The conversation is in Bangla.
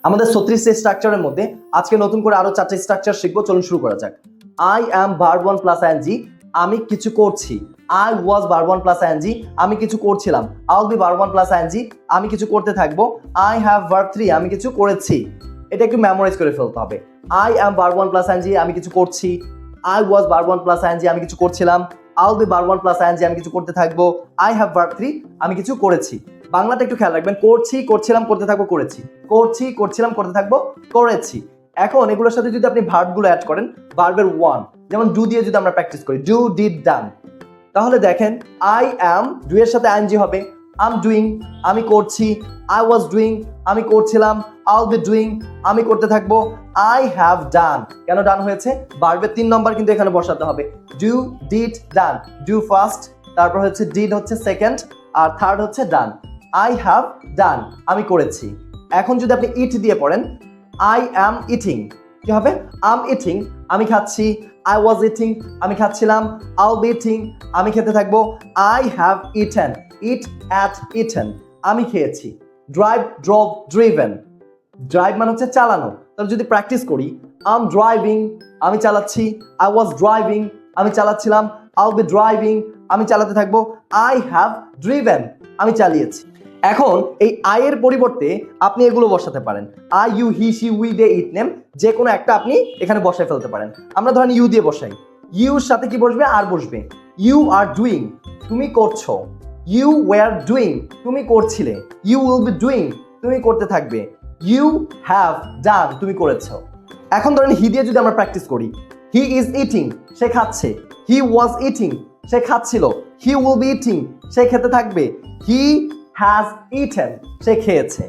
আমাদের 36 স্ট্রাকচারের মধ্যে আজকে নতুন করে আরো 4টা স্ট্রাকচার শিখবো। চলুন শুরু করা যাক। I am verb 1 plus ING, আমি কিছু করছি। I was verb 1 plus ING, আমি কিছু করছিলাম। আইল বি ভার্ব 1 প্লাস আইএনজি, আমি কিছু করতে থাকবো। আই হ্যাভ ভার্ব 3, আমি কিছু করেছি। এটা একটু মেমোরাইজ করে ফেলতে হবে। I am verb 1 plus ING, আমি কিছু করছি। I was verb 1 plus ING, আমি কিছু করছিলাম। আইল বি ভার্ব 1 প্লাস আইএনজি, আমি কিছু করতে থাকবো। আই হ্যাভ ভার্ব 3, আমি কিছু করেছি। বাংলাটা একটু খেয়াল রাখবেন। করছি, করছিলাম, করতে থাকবো, করেছি। করছি, করছিলাম, করতে থাকবো, করেছি। এখন এগুলোর সাথে যদি আপনি ভার্বগুলো অ্যাড করেন, ভার্বের ওয়ান, যেমন ডু দিয়ে যদি আমরা প্র্যাকটিস করি, ডু, ডিড, ডান, তাহলে দেখেন আই অ্যাম, ডু এর সাথে আইএনজি হবে। আম ডুইং, আমি করছি। আই ওয়াজ ডুইং, আমি করছিলাম। আইল বি ডুইং, আমি করতে থাকবো। আই হ্যাভ ডান, কেন ডান হয়েছে? ভার্বের 3 নম্বর কিন্তু এখানে বসাতে হবে। Do, did, done. Do first, তারপর হচ্ছে ডিড হচ্ছে সেকেন্ড, আর থার্ড হচ্ছে ডান। আই হ্যাভ ডান, আমি করেছি। এখন যদি আপনি ইট দিয়ে পড়েন, আই অ্যাম ইটিং, কি হবে? আম ইটিং, আমি খাচ্ছি। আই ওয়াজ ইটিং, আমি খাচ্ছিলাম। আইল বি ইটিং, আমি খেতে থাকবো। I have eaten, it at eaten, আমি খেয়েছি। Drive, ড্রভ, driven. ড্রাইভ মানে হচ্ছে চালানো। তাহলে যদি প্র্যাকটিস করি, আম ড্রাইভিং, আমি চালাচ্ছি। আই ওয়াজ ড্রাইভিং, আমি চালাচ্ছিলাম। আইল বি ড্রাইভিং, আমি চালাতে থাকবো। আই হ্যাভ ড্রিভেন, আমি চালিয়েছি। এখন এই আই এর পরিবর্তে আপনি এগুলো বসাতে পারেন। I, you, he, she, we, they, it, name, যে কোনো একটা আপনি এখানে বসায় ফেলতে পারেন। আমরা ধরেন ইউ দিয়ে বসাই। ইউর সাথে কি বসবে? আর বসবে। ইউ আর ডুইং, তুমি করছো। ইউ ওয়ার ডুইং, তুমি করছিলে। ইউ উইল বি ডুইং, তুমি করতে থাকবে। ইউ হ্যাভ ডান, তুমি করেছো। এখন ধরেন হি দিয়ে যদি আমরা প্র্যাকটিস করি, হি ইজ ইটিং, সে খাচ্ছে। হি ওয়াজ ইটিং, সে খাচ্ছিল। হি উইল বি ইটিং, সে খেতে থাকবে। হি হ্যাজ ইটেন, সে খেয়েছে।